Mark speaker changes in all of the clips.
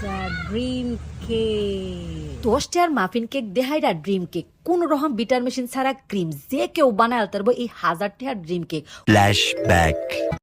Speaker 1: Dream cake.
Speaker 2: 10 টাকার muffin cake দেহাইরা dream cake কোন রকম বিটার মেশিন ছাড়া ক্রিম যে কেউ বানায় তারপর এই 1000 টাকার ড্রিম কেক।
Speaker 3: ফ্ল্যাশব্যাক।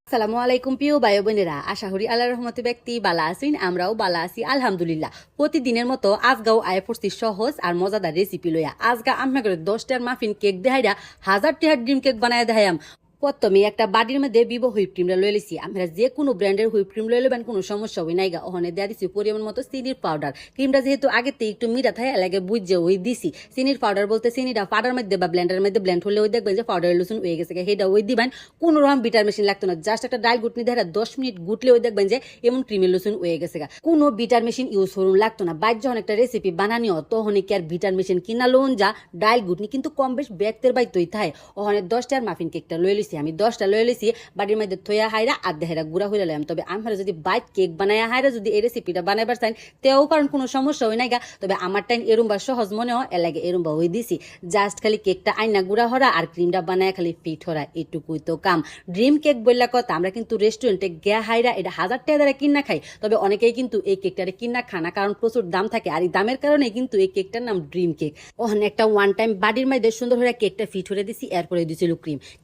Speaker 4: আসসালামু আলাইকুম প্রিয় ভাই বোনেরা, আশা করি আল্লাহর রহমতে ব্যক্তি বালা আছেন, আমরাও বালা আছি আলহামদুলিল্লাহ। প্রতিদিনের মতো আজগাও আয় পড়ছি সহজ আর মজাদার রেসিপি লইয়া। আজগা আমি করে 10 টাকার মাফিন কেক দেহাইরা 1000 টাকার ড্রিম কেক বানায় দেখাইম। প্রথমে একটা বাড়ির মধ্যে বিবো হুইপ ক্রিমটা লয়ে লিছি। আমরা যে কোনো ব্র্যান্ডের হুইপ ক্রিম লয়ে লেবেন, কোনো সমস্যা হই নাই গা। ওখানে দেওয়া দিছি পরিমাণ মতো চিনির পাউডার। ক্রিমটা যেহেতু আগেতে একটু মিঠা থাকে লাগে বুঝছে ওই দিছি। চিনির পাউডার বলতে চিনিটা পাউডার মধ্যে বা ব্লেন্ডারের মধ্যে ব্লেন্ড হলে ওই দেখবেন যে পাউডার লুসুন হয়ে গেছে, সেটা ওই দিবেন। কোনো রকম বিটার মেশিন লাগতো না, জাস্ট একটা ডাল গুটনি দেখা 10 মিনিট গুটলে ওই দেখবেন যে এমন ক্রিমের লুসুন হয়ে গেছে। কোনো বিটার মেশিন ইউজ করুন লাগতো না। বাইর যখন একটা রেসিপি বানানিও তখন কি আর বিটার মেশিন কিনা লোন যা ডাল গুটনি কিন্তু কম বেশ ব্যক্তের বাইতই থাকে। ওখানে 10 টাকার মাফিন কেকটা লয়ে লিছি। আমি 10টা লয়ে বাড়ির মধ্যে থইয়া হাইরা আর দেহেরা গুড়া হইলে লাম। তবে আমরা যদি বাইক কেক বানাইয়া হাইরা যদি এই রেসিপিটা বানাইবার চাই তেও কারণ কোনো সমস্যা হয় নাই গা। তবে আমার টাইম এরুম্বা সহজ মনে হয়, এর লাগে এরুম্বা হয়ে দিছি। জাস্ট খালি কেকটা আইনা গুড়া হরা আর ক্রিমটা বানায় খালি ফিট হরা, এটুকুই তো কাম। ড্রিম কেক বললা কথা, আমরা কিন্তু রেস্টুরেন্টে গিয়া হাইরা এটা 1000 টাকা দ্বারা কিনা খাই। তবে অনেকেই কিন্তু এই কেকটারে কিনা খানা, কারণ প্রচুর দাম থাকে আর এই দামের কারণে কিন্তু এই কেকটার নাম ড্রিম কেক। ওখানে একটা ওয়ান টাইম বাড়ির মধ্যে সুন্দর হয়ে কেকটা ফিট হয়ে দিছি, এরপরে দিছিল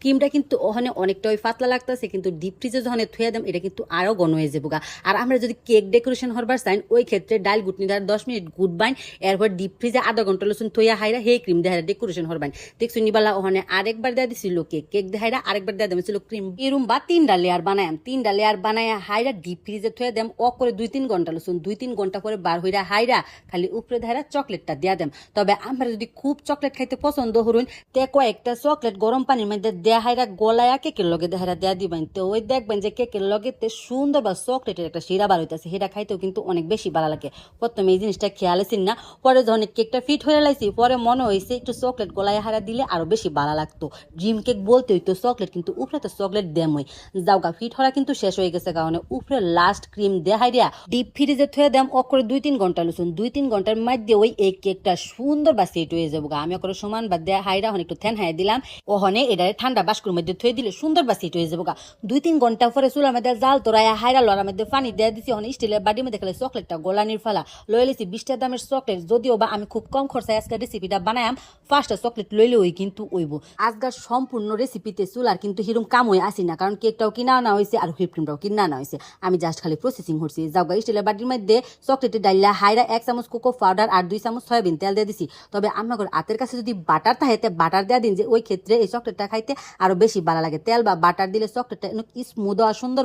Speaker 4: ক্রিমটা কিন্তু ওখানে অনেকটা ওই পাতলা লাগতেছে, কিন্তু ডিপ ফ্রিজে যখন থুয়ে দাম এটা কিন্তু আরো ঘন হয়ে যাবো গা। আর আমরা যদি কেক ডেকোরেশন হবার চাই ওই ক্ষেত্রে ডাল গুটনি দ্বারা 10 মিনিট গুড বাইন, এরপর ডিপ ফ্রিজে আধা ঘন্টা লসুন থইয়া হাইরা হে ক্রিম দেহারা ডেকোরেশন হরবাইন। দেখছো নিবালা ওখানে আরেকবার দেওয়া দিছিল কেক দেহাইরা আরেকবার দেওয়া দিছিল ক্রিম। এরম বা 3টা লেয়ার বানায়াম, 3টা লেয়ার বানায়া হাইরা ডিপ ফ্রিজে থুয়ে দেম অ করে 2-3 ঘন্টা লসুন, 2-3 ঘন্টা করে বার হইরা হাইরা খালি উপরে দেহারা চকলেটটা দেয়া দেম। তবে আমরা যদি খুব চকলেট খাইতে পছন্দ করুন তে কয়েকটা চকলেট গরম পানির মধ্যে দেয়া হাইরা গলায়া কেকের লগে দেহারা দেয়া দিবেন। তো ওই দেখবেন যে কেকের লগে সুন্দর বা চকলেটের একটা শিরা বার হইতেছে, সেটা খাইতেও কিন্তু অনেক বেশি ভালো লাগে। প্রথমে এই জিনিসটা খেয়াল আছেন না, পরে যখন কেকটা ফিট হয়ে লাইছি পরে মনে হয়েছে একটু চকলেট গলায় হারা দিলে আরো বেশি ভালো লাগতো। ড্রিম কেক বলতে হইতো চকলেট, কিন্তু উপরে তো চকলেট দেমই যাওগা। ফিট হওয়া কিন্তু শেষ হয়ে গেছে, কারণে উপরে লাস্ট ক্রিম দেখাই দিয়া ডিপ ফ্রিজে থুয়ে দেম অ করে 2-3 ঘন্টা লুচুন। 2-3 ঘন্টার মধ্যে ওই এই কেকটা সুন্দর বা সেট হয়ে যাবো। আমি করে সমান বা দেয়া হাইরা একটু থ্যান হাই দিলাম। ওখানে এটা ঠান্ডা বাস্কুর মধ্যে থুয়ে দিলে সুন্দর বা সেট হয়ে যাবো। 2-3 ঘন্টা পরে চুলার মধ্যে জাল তোরাইয়া হাইরা লড়ার মধ্যে পানি দিয়ে দিছি। অনেক স্টিলের বাড়ির মধ্যে খেলে চকলেটটা গোলানির ফালা লয়ে লিছি 20 টাকা দামের চকলেট। যদিও বা আমি খুব কম খরচায় আজকে রেসিপিটা বানায়াম, 5টা চকলেট লইলে ওই কিন্তু ওইব। আজকাল সম্পূর্ণ রেসিপিতে চুলার কিন্তু হিরম কাম হয়ে আসি না, কারণ কেকটাও কিনা আনা হয়েছে আর হুইপ ক্রিমটাও কিনা আনা হয়েছে। আমি জাস্ট খালি প্রসেসিং করছি। যাওগা স্টিলের বাড়ির মধ্যে চকলেটের ডাইলা হাইরা 1 চামচ কোকো পাউডার আর 2 চামচ সয়াবিন তেল দিয়ে দিছি। তবে আমার হাতের কাছে যদি বাটার থাকে বাটার দেওয়া দিন, যে ওই ক্ষেত্রে এই চকলেটটা খাইতে আরো বেশি ভালো লাগে। তেল বা বাটার দিলে চকলেটটা স্মুথ আর সুন্দর